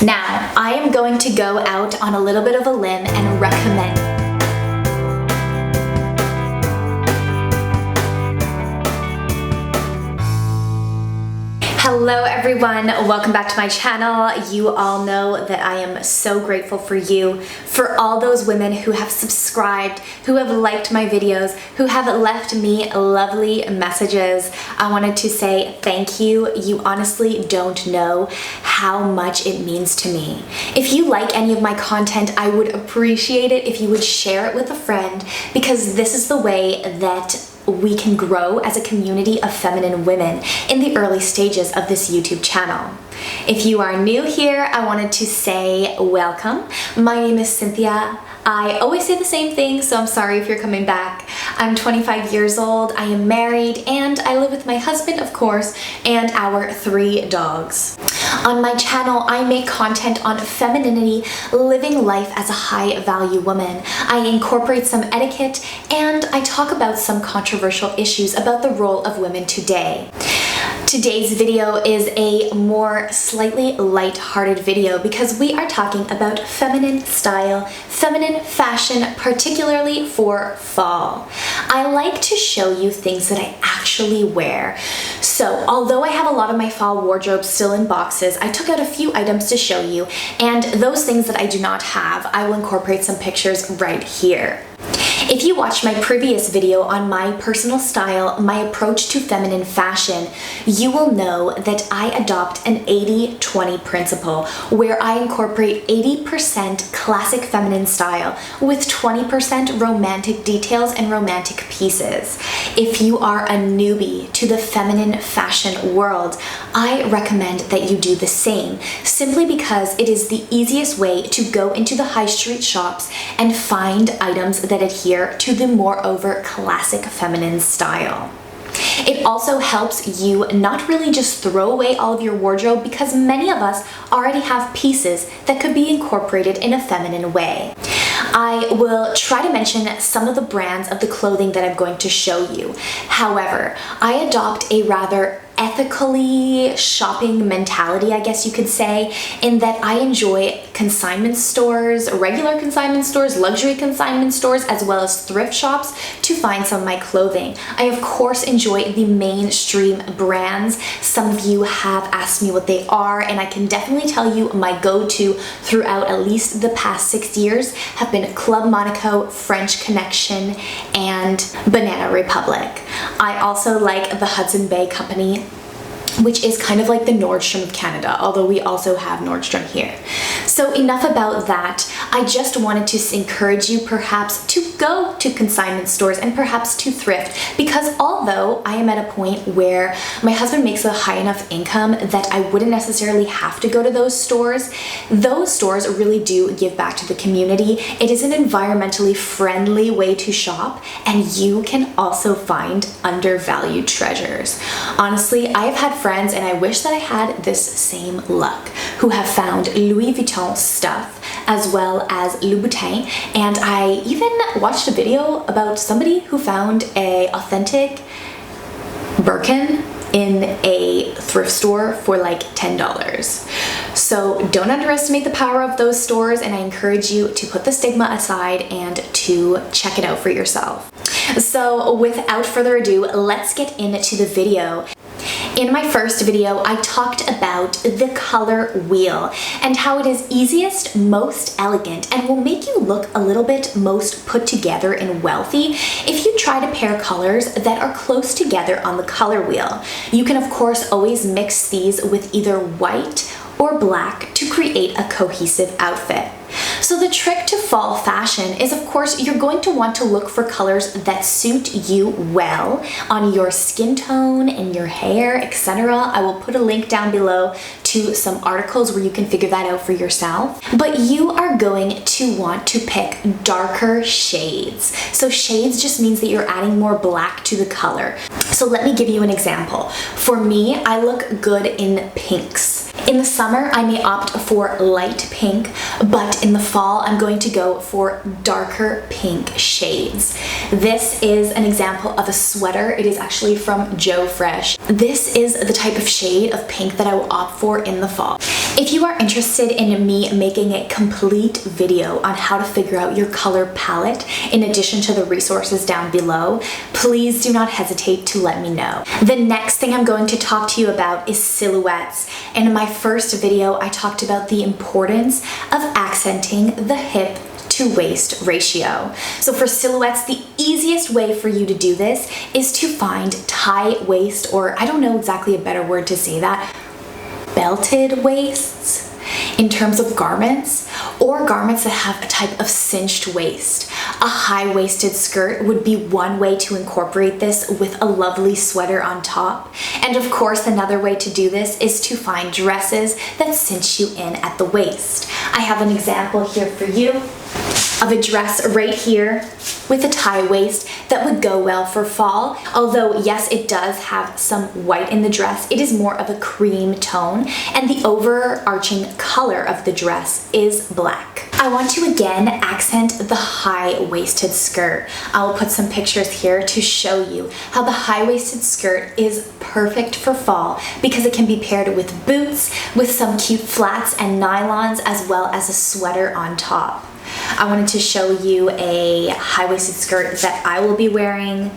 Now, I am going to go out on a little bit of a limb and recommend. Hello everyone, welcome back to my channel. You all know that I am so grateful for you, for all those women who have subscribed, who have liked my videos, who have left me lovely messages. I wanted to say thank you. You honestly don't know how much it means to me. If you like any of my content, I would appreciate it if you would share it with a friend, because this is the way that we can grow as a community of feminine women in the early stages of this YouTube channel. If you are new here, I wanted to say welcome. My name is Cynthia. I always say the same thing, so I'm sorry if you're coming back. I'm 25 years old, I am married, and I live with my husband, of course, and our 3 dogs. On my channel, I make content on femininity, living life as a high-value woman. I incorporate some etiquette, and I talk about some controversial issues about the role of women today. Today's video is a more slightly light-hearted video because we are talking about feminine style, feminine fashion, particularly for fall. I like to show you things that I actually wear. So although I have a lot of my fall wardrobe still in boxes, I took out a few items to show you, and those things that I do not have, I will incorporate some pictures right here. If you watched my previous video on my personal style, my approach to feminine fashion, you will know that I adopt an 80-20 principle where I incorporate 80% classic feminine style with 20% romantic details and romantic pieces. If you are a newbie to the feminine fashion world, I recommend that you do the same, simply because it is the easiest way to go into the high street shops and find items that adhere to the moreover classic feminine style. It also helps you not really just throw away all of your wardrobe, because many of us already have pieces that could be incorporated in a feminine way. I will try to mention some of the brands of the clothing that I'm going to show you. However, I adopt a rather ethically shopping mentality, I guess you could say, in that I enjoy consignment stores, regular consignment stores, luxury consignment stores, as well as thrift shops to find some of my clothing. I of course enjoy the mainstream brands. Some of you have asked me what they are, and I can definitely tell you my go-to throughout at least the past 6 years have been Club Monaco, French Connection, and Banana Republic. I also like the Hudson Bay Company, which is kind of like the Nordstrom of Canada, although we also have Nordstrom here. So enough about that. I just wanted to encourage you perhaps to go to consignment stores and perhaps to thrift, because although I am at a point where my husband makes a high enough income that I wouldn't necessarily have to go to those stores really do give back to the community. It is an environmentally friendly way to shop, and you can also find undervalued treasures. Honestly, I have had friends, and I wish that I had this same luck, who have found Louis Vuitton stuff as well as Louboutin, and I even watched a video about somebody who found a authentic Birkin in a thrift store for like $10. So don't underestimate the power of those stores, and I encourage you to put the stigma aside and to check it out for yourself. So without further ado, let's get into the video. In my first video, I talked about the color wheel and how it is easiest, most elegant, and will make you look a little bit most put together and wealthy if you try to pair colors that are close together on the color wheel. You can of course always mix these with either white or black to create a cohesive outfit. So the trick to fall fashion is, of course, you're going to want to look for colors that suit you well on your skin tone and your hair, etc. I will put a link down below to some articles where you can figure that out for yourself. But you are going to want to pick darker shades. So shades just means that you're adding more black to the color. So let me give you an example. For me, I look good in pinks. In the summer, I may opt for light pink, but in the fall, I'm going to go for darker pink shades. This is an example of a sweater. It is actually from Joe Fresh. This is the type of shade of pink that I will opt for in the fall. If you are interested in me making a complete video on how to figure out your color palette, in addition to the resources down below, please do not hesitate to let me know. The next thing I'm going to talk to you about is silhouettes. And in my first video, I talked about the importance of accenting the hip to waist ratio. So for silhouettes, the easiest way for you to do this is to find tie waist, or I don't know exactly a better word to say that, belted waists in terms of garments, or garments that have a type of cinched waist. A high-waisted skirt would be one way to incorporate this with a lovely sweater on top. And of course, another way to do this is to find dresses that cinch you in at the waist. I have an example here for you of a dress right here with a tie waist that would go well for fall. Although yes, it does have some white in the dress, it is more of a cream tone, and the overarching color of the dress is black. I want to again accent the high-waisted skirt. I will put some pictures here to show you how the high-waisted skirt is perfect for fall because it can be paired with boots, with some cute flats and nylons, as well as a sweater on top. I wanted to show you a high-waisted skirt that I will be wearing.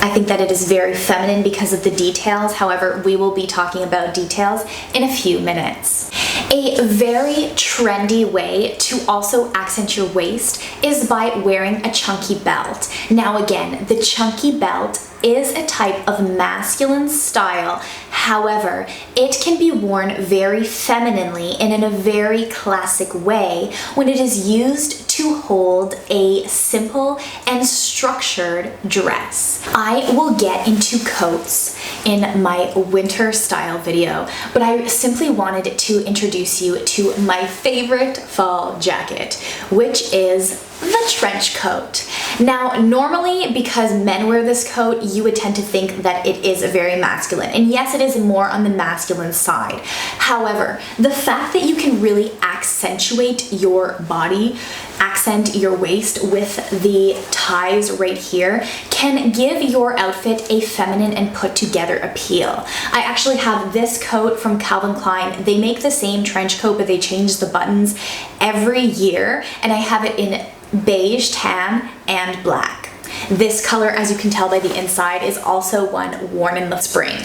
I think that it is very feminine because of the details. However, we will be talking about details in a few minutes. A very trendy way to also accent your waist is by wearing a chunky belt. Now again, the chunky belt is a type of masculine style. However, it can be worn very femininely and in a very classic way when it is used to hold a simple and structured dress. I will get into coats in my winter style video, but I simply wanted to introduce you to my favorite fall jacket, which is the trench coat. Now, normally, because men wear this coat, you would tend to think that it is very masculine. And yes, it is more on the masculine side. However, the fact that you can really accentuate your body, accent your waist with the ties right here, can give your outfit a feminine and put together appeal. I actually have this coat from Calvin Klein. They make the same trench coat, but they change the buttons every year, and I have it in beige, tan, and black. This color, as you can tell by the inside, is also one worn in the spring.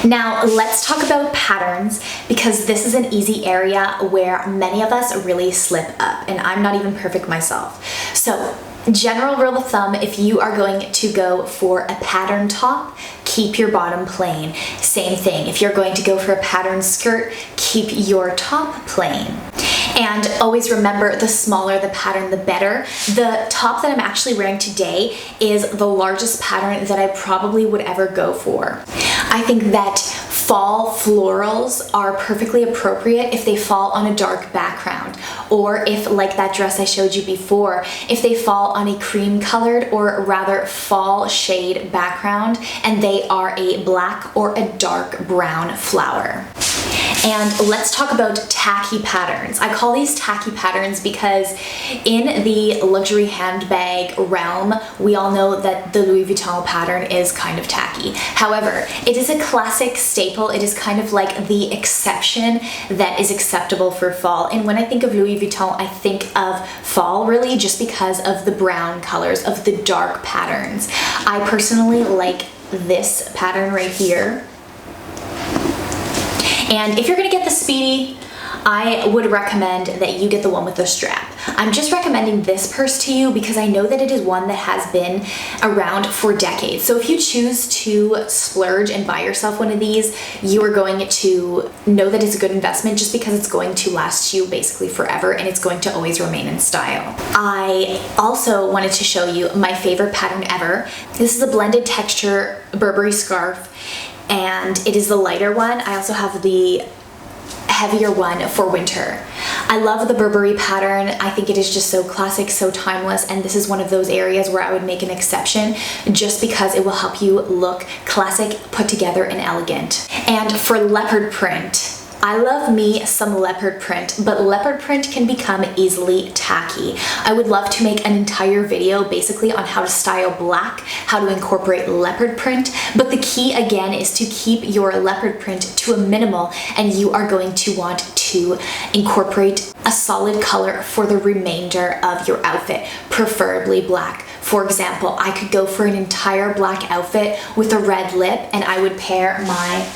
Now let's talk about patterns, because this is an easy area where many of us really slip up, and I'm not even perfect myself. So general rule of thumb, if you are going to go for a pattern top, keep your bottom plain. Same thing, if you're going to go for a pattern skirt, keep your top plain. And always remember, the smaller the pattern, the better. The top that I'm actually wearing today is the largest pattern that I probably would ever go for. I think that fall florals are perfectly appropriate if they fall on a dark background, or if, like that dress I showed you before, if they fall on a cream colored or rather fall shade background and they are a black or a dark brown flower. And let's talk about tacky patterns. I call these tacky patterns because in the luxury handbag realm, we all know that the Louis Vuitton pattern is kind of tacky. However, it is a classic staple. It is kind of like the exception that is acceptable for fall. And when I think of Louis Vuitton, I think of fall really just because of the brown colors, of the dark patterns. I personally like this pattern right here. And if you're gonna get the Speedy, I would recommend that you get the one with the strap. I'm just recommending this purse to you because I know that it is one that has been around for decades. So if you choose to splurge and buy yourself one of these, you are going to know that it's a good investment just because it's going to last you basically forever and it's going to always remain in style. I also wanted to show you my favorite pattern ever. This is a blended texture Burberry scarf, and it is the lighter one. I also have the heavier one for winter. I love the Burberry pattern. I think it is just so classic, so timeless, and this is one of those areas where I would make an exception just because it will help you look classic, put together, and elegant. And for leopard print, I love me some leopard print, but leopard print can become easily tacky. I would love to make an entire video basically on how to style black, how to incorporate leopard print, but the key again is to keep your leopard print to a minimal, and you are going to want to incorporate a solid color for the remainder of your outfit, preferably black. For example, I could go for an entire black outfit with a red lip, and I would pair my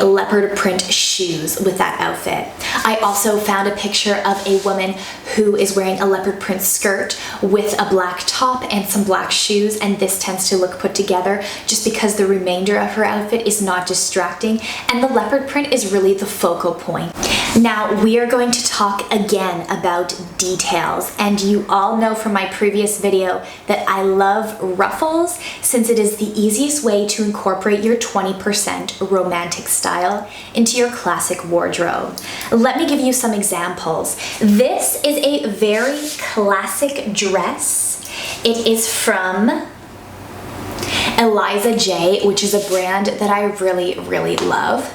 leopard print shoes with that outfit. I also found a picture of a woman who is wearing a leopard print skirt with a black top and some black shoes, and this tends to look put together just because the remainder of her outfit is not distracting and the leopard print is really the focal point. Now we are going to talk again about details, and you all know from my previous video that I love ruffles since it is the easiest way to incorporate your 20% romantic style into your classic wardrobe. Let me give you some examples. This is a very classic dress. It is from Eliza J, which is a brand that I really love.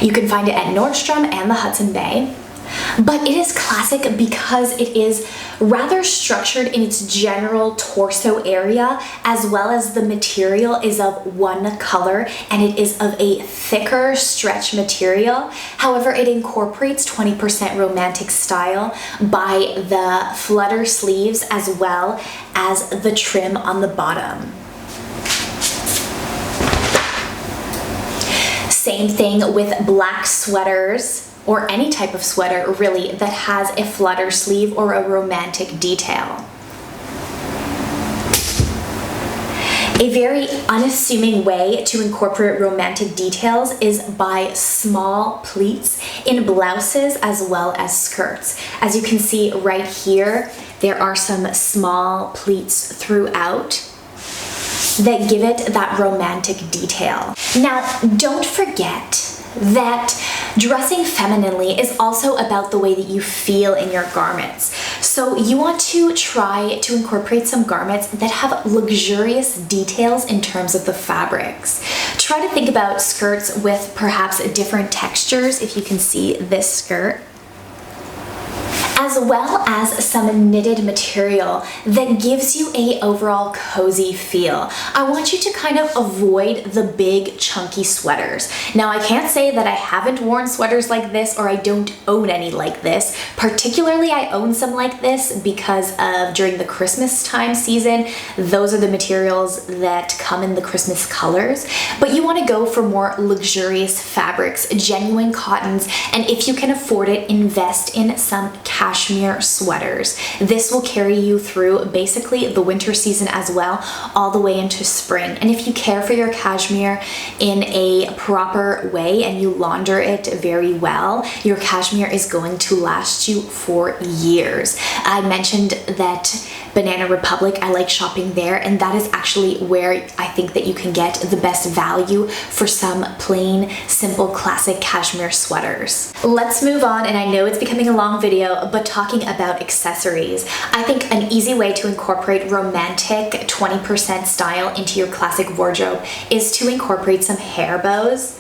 You can find it at Nordstrom and the Hudson Bay. But it is classic because it is rather structured in its general torso area, as well as the material is of one color and it is of a thicker stretch material. However, it incorporates 20% romantic style by the flutter sleeves as well as the trim on the bottom. Same thing with black sweaters, or any type of sweater really that has a flutter sleeve or a romantic detail. A very unassuming way to incorporate romantic details is by small pleats in blouses as well as skirts. As you can see right here, there are some small pleats throughout that give it that romantic detail. Now, don't forget that dressing femininely is also about the way that you feel in your garments. So you want to try to incorporate some garments that have luxurious details in terms of the fabrics. Try to think about skirts with perhaps different textures, if you can see this skirt, as well as some knitted material that gives you an overall cozy feel. I want you to kind of avoid the big chunky sweaters. Now, I can't say that I haven't worn sweaters like this or I don't own any like this. Particularly, I own some like this because of during the Christmas time season, those are the materials that come in the Christmas colors. But you want to go for more luxurious fabrics, genuine cottons, and if you can afford it, invest in some cashmere sweaters. This will carry you through basically the winter season as well, all the way into spring. And if you care for your cashmere in a proper way and you launder it very well, your cashmere is going to last you for years. I mentioned that Banana Republic, I like shopping there, and that is actually where I think that you can get the best value for some plain, simple, classic cashmere sweaters. Let's move on, and I know it's becoming a long video, but talking about accessories. I think an easy way to incorporate romantic 20% style into your classic wardrobe is to incorporate some hair bows.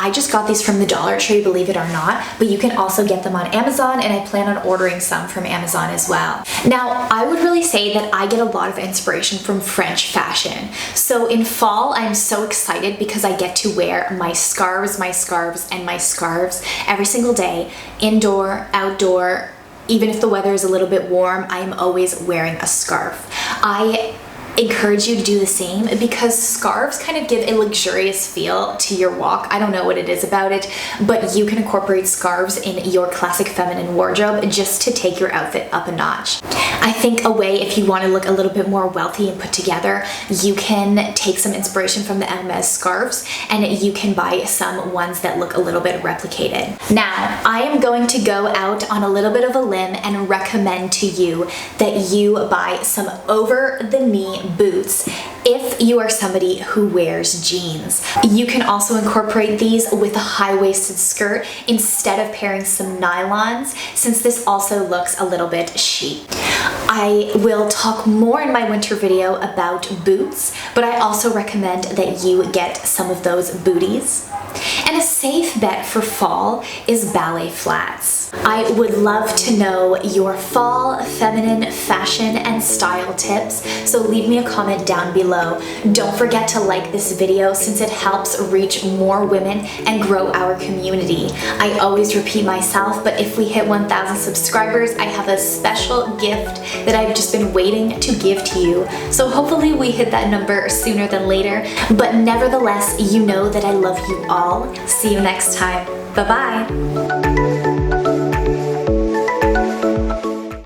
I just got these from the Dollar Tree, believe it or not, but you can also get them on Amazon, and I plan on ordering some from Amazon as well. Now, I would really say that I get a lot of inspiration from French fashion. So in fall, I'm so excited because I get to wear my scarves, and my scarves every single day, indoor, outdoor. Even if the weather is a little bit warm, I am always wearing a scarf. I encourage you to do the same because scarves kind of give a luxurious feel to your walk. I don't know what it is about it, but you can incorporate scarves in your classic feminine wardrobe just to take your outfit up a notch. I think a way, if you want to look a little bit more wealthy and put together, you can take some inspiration from the Hermes scarves and you can buy some ones that look a little bit replicated. Now, I am going to go out on a little bit of a limb and recommend to you that you buy some over-the-knee boots if you are somebody who wears jeans. You can also incorporate these with a high-waisted skirt instead of pairing some nylons, since this also looks a little bit chic. I will talk more in my winter video about boots, but I also recommend that you get some of those booties. And a safe bet for fall is ballet flats. I would love to know your fall feminine fashion and style tips, so leave me a comment down below. Don't forget to like this video since it helps reach more women and grow our community. I always repeat myself, but if we hit 1,000 subscribers, I have a special gift that I've just been waiting to give to you. So hopefully we hit that number sooner than later, but nevertheless, you know that I love you all. See you next time. Bye-bye.